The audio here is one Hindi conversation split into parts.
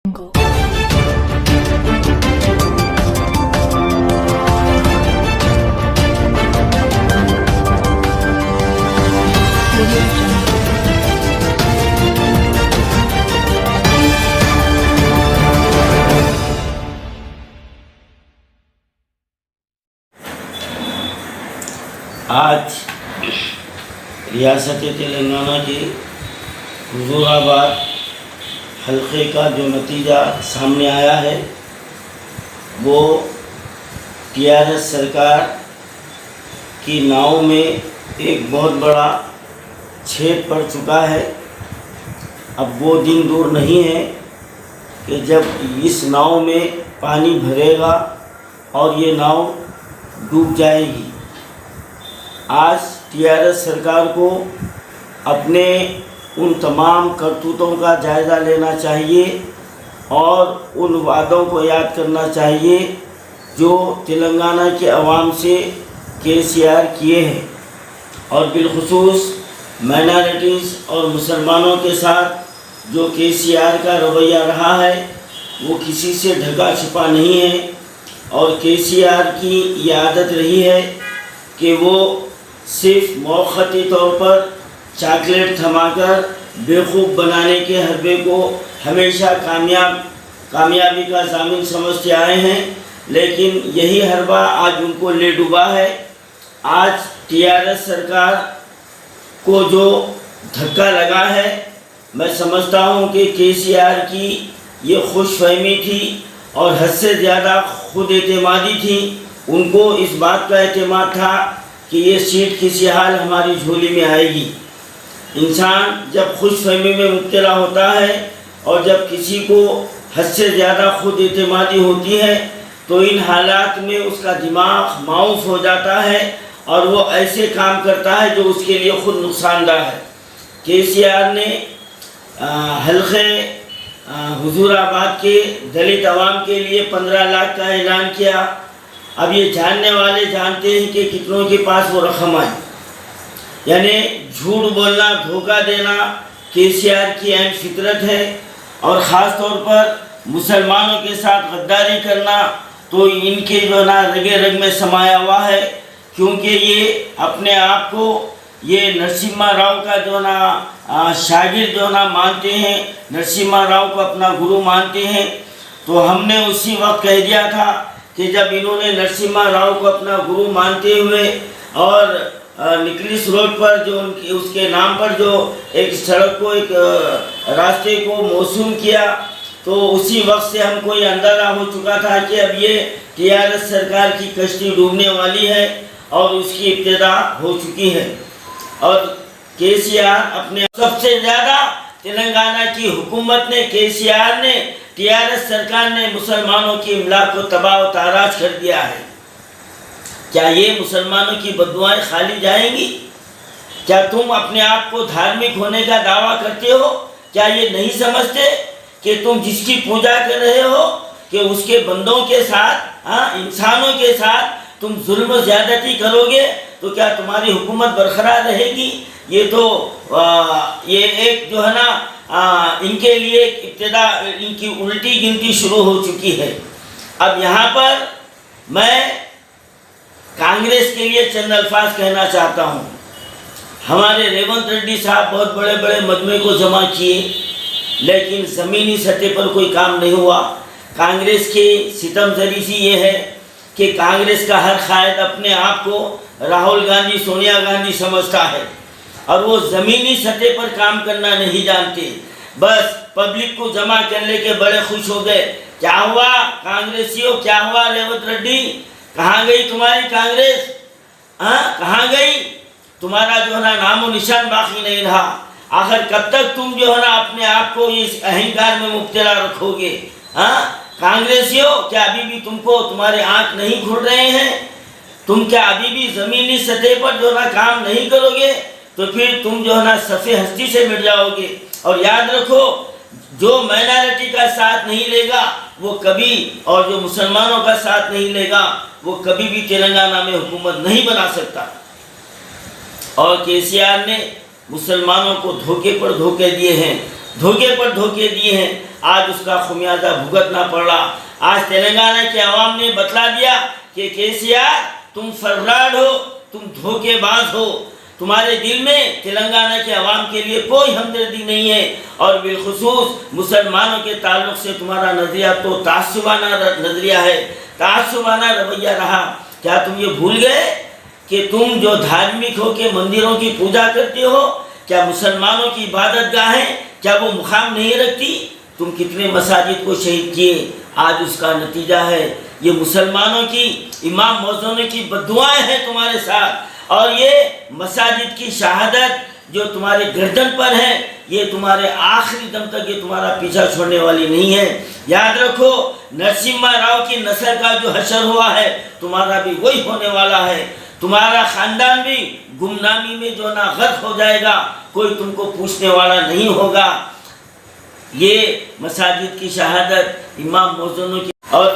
आज रियासत तेलंगाना के हुजूराबाद हल्के का जो नतीजा सामने आया है वो टीआरएस सरकार की नाव में एक बहुत बड़ा छेद पड़ चुका है। अब वो दिन दूर नहीं है कि जब इस नाव में पानी भरेगा और ये नाव डूब जाएगी। आज टीआरएस सरकार को अपने उन तमाम करतूतों का जायज़ा लेना चाहिए और उन वादों को याद करना चाहिए जो तेलंगाना के अवाम से केसीआर किए हैं और बिलखुसूस माइनॉरिटीज़ और मुसलमानों के साथ जो केसीआर का रवैया रहा है वो किसी से ढका छुपा नहीं है। और केसीआर की ये आदत रही है कि वो सिर्फ मौक़ती तौर पर चॉकलेट थमाकर बेवकूफ़ बनाने के हरबे को हमेशा कामयाबी का ज़ामिन समझते आए हैं, लेकिन यही हरबा आज उनको ले डूबा है। आज टीआरएस सरकार को जो धक्का लगा है, मैं समझता हूँ कि केसीआर की ये खुशफहमी थी और हद से ज़्यादा खुद एतमादी थी। उनको इस बात का एतमाद था कि ये सीट किसी हाल हमारी झोली में आएगी। इंसान जब खुशफहमी में मुब्तला होता है और जब किसी को हद से ज़्यादा खुद एतमादी होती है तो इन हालात में उसका दिमाग मायूस हो जाता है और वो ऐसे काम करता है जो उसके लिए खुद नुकसानदाह है। केसीआर ने हल्के हुजूराबाद के दलित अवाम के लिए 15 लाख का ऐलान किया। अब ये जानने वाले जानते हैं कि कितनों के पास वो रकम आई। यानी झूठ बोलना, धोखा देना केसीआर की ऐन फितरत है और ख़ास तौर पर मुसलमानों के साथ गद्दारी करना तो इनके जो ना रगे रग में समाया हुआ है, क्योंकि ये अपने आप को ये नरसिम्हा राव का जो ना शागिर्द जो ना मानते हैं, नरसिम्हा राव को अपना गुरु मानते हैं। तो हमने उसी वक्त कह दिया था कि जब इन्होंने नरसिम्हा राव को अपना गुरु मानते हुए और निकलिस रोड पर जो उसके नाम पर जो एक सड़क को एक रास्ते को मौसूम किया, तो उसी वक्त से हमको ये अंदाज़ा हो चुका था कि अब ये टीआरएस सरकार की कश्ती डूबने वाली है और उसकी इब्तिदा हो चुकी है। और केसीआर अपने सबसे ज़्यादा तेलंगाना की हुकूमत ने, केसीआर ने, टीआरएस सरकार ने मुसलमानों की इमलाक को तबाह व ताराज कर दिया है। क्या ये मुसलमानों की बद्दुआएं खाली जाएंगी? क्या तुम अपने आप को धार्मिक होने का दावा करते हो? क्या ये नहीं समझते कि तुम जिसकी पूजा कर रहे हो कि उसके बंदों के साथ, इंसानों के साथ तुम जुल्म ज़्यादती करोगे तो क्या तुम्हारी हुकूमत बरकरार रहेगी? ये तो ये एक जो है ना इनके लिए इब्तिदा, इनकी उल्टी गिनती शुरू हो चुकी है। अब यहाँ पर मैं कांग्रेस के लिए चंद अल्फाज कहना चाहता हूँ। हमारे रेवंत रेड्डी साहब बहुत बड़े बड़े मजमे को जमा किए, लेकिन ज़मीनी सतह पर कोई काम नहीं हुआ। कांग्रेस की सितमजरी सी ये है कि कांग्रेस का हर कायद अपने आप को राहुल गांधी, सोनिया गांधी समझता है और वो ज़मीनी सतह पर काम करना नहीं जानते। बस पब्लिक को जमा करने के बड़े खुश हो गए। क्या हुआ कांग्रेसियों, क्या हुआ रेवंत रेड्डी, कहाँ गई तुम्हारी कांग्रेस? कहाँ गई? तुम्हारा जो है ना नामो निशान बाकी नहीं रहा। आखिर कब तक तुम जो है ना अपने आप को इस अहंकार में मुब्तला रखोगे? कांग्रेसियों, क्या अभी भी तुमको तुम्हारे आँख नहीं खुल रहे हैं? तुम क्या अभी भी ज़मीनी सतह पर जो ना काम नहीं करोगे तो फिर तुम जो है ना सफ़े हस्ती से मिट जाओगे। और याद रखो, जो माइनॉरिटी का साथ नहीं लेगा वो कभी, और जो मुसलमानों का साथ नहीं लेगा वो कभी भी तेलंगाना में हुकूमत नहीं बना सकता। और केसीआर ने मुसलमानों को धोखे पर धोखे दिए हैं धोखे पर धोखे दिए हैं, आज उसका खुमियाजा भुगतना पड़ रहा। आज तेलंगाना के अवाम ने बतला दिया कि केसीआर तुम फर्राड हो, तुम धोखेबाज हो, तुम्हारे दिल में तेलंगाना के अवाम के लिए कोई हमदर्दी नहीं है और बिलखुसूस मुसलमानों के ताल्लुक से तुम्हारा नज़रिया तो तासुबाना नज़रिया है, तासुबाना रवैया रहा। क्या तुम ये भूल गए कि तुम जो धार्मिक हो के मंदिरों की पूजा करते हो, क्या मुसलमानों की इबादत गाहें क्या वो मुकाम नहीं रखती? तुम कितने मसाजिद को शहीद किए, आज उसका नतीजा है ये मुसलमानों की इमाम मौज़ूनों की बद्दुआएं हैं तुम्हारे साथ। और ये मसाजिद की शहादत जो तुम्हारे गर्दन पर है, ये तुम्हारे आखिरी दम तक ये तुम्हारा पीछा छोड़ने वाली नहीं है। याद रखो, नरसिम्हा राव की नस्ल का जो हशर हुआ है, तुम्हारा भी वही होने वाला है। तुम्हारा खानदान भी गुमनामी में जो ना गर्क हो जाएगा, कोई तुमको पूछने वाला नहीं होगा। ये मसाजिद की शहादत इमाम मौज़ूनों की। और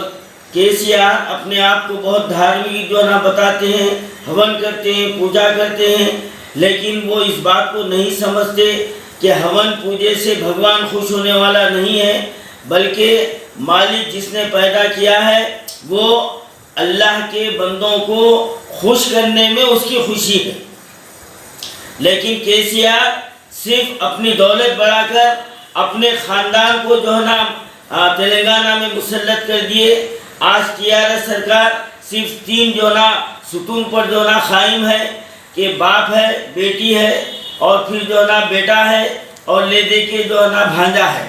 केसीआर अपने आप को बहुत धार्मिक जो ना बताते हैं, हवन करते हैं, पूजा करते हैं, लेकिन वो इस बात को नहीं समझते कि हवन पूजे से भगवान खुश होने वाला नहीं है, बल्कि मालिक जिसने पैदा किया है वो अल्लाह के बंदों को खुश करने में उसकी खुशी है। लेकिन केसीआर सिर्फ अपनी दौलत बढ़ाकर अपने ख़ानदान को जो है ना तेलंगाना में मुसल्लत कर दिए। आज टीआरएस सरकार सिर्फ 3 जो ना सुतून पर जो ना कायम है कि बाप है, बेटी है और फिर जो ना बेटा है और ले दे के जो ना भांजा है।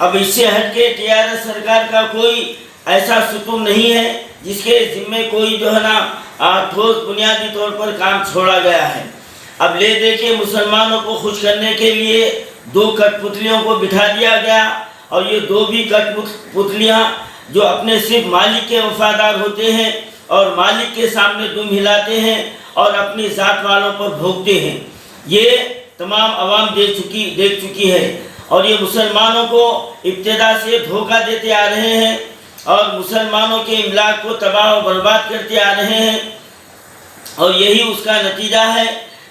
अब इससे हट के टीआरएस सरकार का कोई ऐसा सुतून नहीं है जिसके जिम्मे कोई जो है ना ठोस बुनियादी तौर पर काम छोड़ा गया है। अब ले दे के मुसलमानों को खुश करने के लिए 2 कठपुतलियों को बिठा दिया गया और ये 2 भी कठपुतलियाँ जो अपने सिर्फ मालिक के वफादार होते हैं और मालिक के सामने दुम हिलाते हैं और अपनी ज़ात वालों पर भोगते हैं। ये तमाम अवाम देख चुकी है और ये मुसलमानों को इब्तिदा से धोखा देते आ रहे हैं और मुसलमानों के इमलाक को तबाह और बर्बाद करते आ रहे हैं। और यही उसका नतीजा है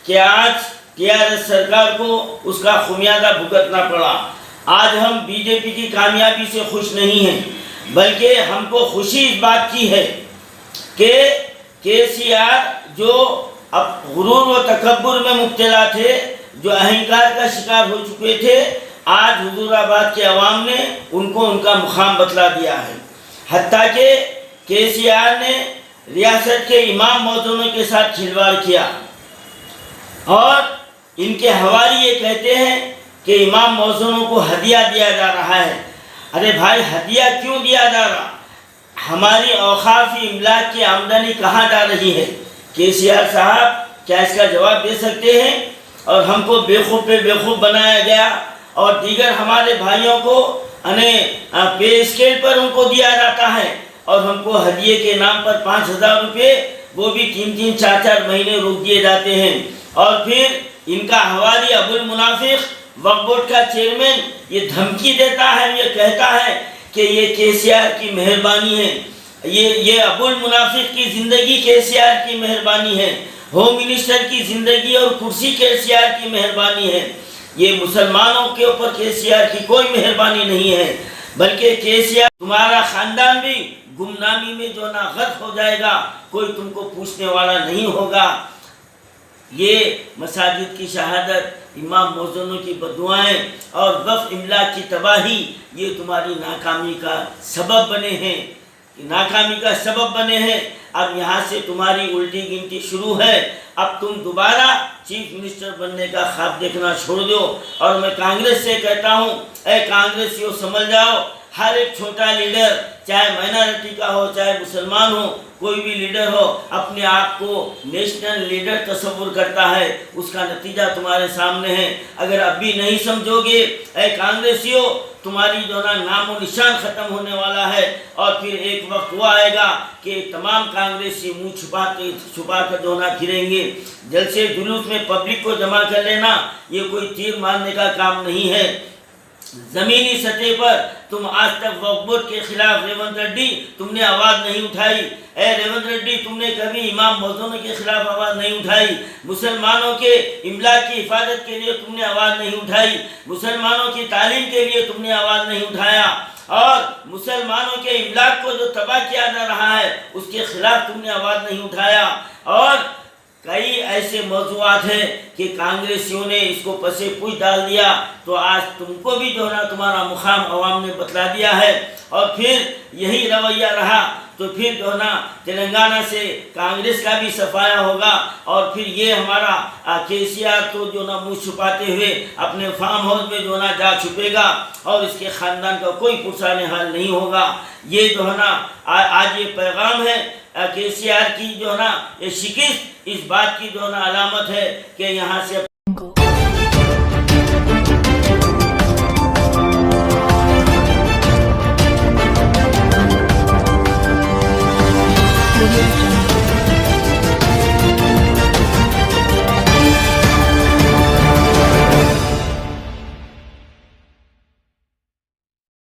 कि आज टीआरएस सरकार को उसका खुमियाजा भुगतना पड़ा। आज हम बीजेपी की कामयाबी से खुश नहीं हैं, बल्कि हमको खुशी इस बात की है कि केसीआर जो अब गुरूर व तकब्बुर में मुब्तला थे, जो अहंकार का शिकार हो चुके थे, आज हुजूराबाद के अवाम ने उनको उनका मुकाम बतला दिया है। हत्ता कि केसीआर ने रियासत के इमाम मौज़ूनों के साथ खिलवाड़ किया और इनके हवाली ये कहते हैं कि इमाम मौज़ूनों को हदिया दिया जा रहा है। अरे भाई, हदिया क्यों दिया जा रहा? हमारी औकाफ़ी इमलाक की आमदनी कहाँ जा रही है? केसीआर साहब क्या इसका जवाब दे सकते हैं? और हमको बेवकूफ़ पे बेवकूफ़ बनाया गया और दीगर हमारे भाइयों को पे स्केल पर उनको दिया जाता है और हमको हदिये के नाम पर 5,000 रुपये, वो भी 3-3, 4-4 महीने रोक दिए जाते हैं। और फिर इनका हवाली अबुल मुनाफिक वक्फ बोर्ड का चेयरमैन ये धमकी देता है, ये कहता है कि ये केसीआर की मेहरबानी है, ये अबुल मुनाफिक की ज़िंदगी केसीआर की मेहरबानी है, होम मिनिस्टर की ज़िंदगी और कुर्सी केसीआर की मेहरबानी है। ये मुसलमानों के ऊपर केसीआर की कोई मेहरबानी नहीं है, बल्कि केसीआर तुम्हारा ख़ानदान भी गुमनामी में जो ना गर्क हो जाएगा, कोई तुमको पूछने वाला नहीं होगा। ये मसाजिद की शहादत, इमाम मौज़ूनों की बद्दुआएं और वक्फ इमलाक की तबाही, ये तुम्हारी नाकामी का सबब बने हैं, नाकामी का सबब बने हैं। अब यहाँ से तुम्हारी उल्टी गिनती शुरू है। अब तुम दोबारा चीफ मिनिस्टर बनने का ख्वाब देखना छोड़ दो। और मैं कांग्रेस से कहता हूँ, कांग्रेसियों समझ जाओ, हर एक छोटा लीडर, चाहे माइनॉरिटी का हो चाहे मुसलमान हो, कोई भी लीडर हो, अपने आप को नेशनल लीडर तस्वुर करता है। उसका नतीजा तुम्हारे सामने है। अगर अब भी नहीं समझोगे, कांग्रेसियों, तुम्हारी जो ना नामो निशान ख़त्म होने वाला है। और फिर एक वक्त वो आएगा कि तमाम कांग्रेसी मुँह छुपा कर जो ना फिरेंगे। जलसे जुलूस में पब्लिक को जमा कर लेना ये कोई तीर मारने का काम नहीं है। जमीनी सतह पर तुम आज तक वक्फ बोर्ड के खिलाफ रेवंत रेड्डी तुमने आवाज़ नहीं उठाई। रेवंत रेड्डी तुमने कभी इमाम मौजूद के खिलाफ आवाज़ नहीं उठाई। मुसलमानों के इमलाक की हिफाजत के लिए तुमने आवाज़ नहीं उठाई। मुसलमानों की तालीम के लिए तुमने आवाज़ नहीं उठाया। और मुसलमानों के इमलाक को जो तबाह किया जा रहा है उसके खिलाफ तुमने आवाज़ नहीं उठाया। और कई ऐसे मौजूआत हैं कि कांग्रेसियों ने इसको पसे पूछ डाल दिया, तो आज तुमको भी जो है ना तुम्हारा मुकाम अवाम ने बतला दिया है। और फिर यही रवैया रहा तो फिर जो है ना तेलंगाना से कांग्रेस का भी सफाया होगा। और फिर ये हमारा केसीआर तो जो ना मुँह छुपाते हुए अपने फार्म हाउस में जो ना जा छुपेगा और इसके ख़ानदान का कोई पुरसाने हाल नहीं होगा। ये जो है ना आज ये पैगाम है केसीआर की जो है ना ये शिकस्त इस बात की जो है ना अलामत है कि यहाँ से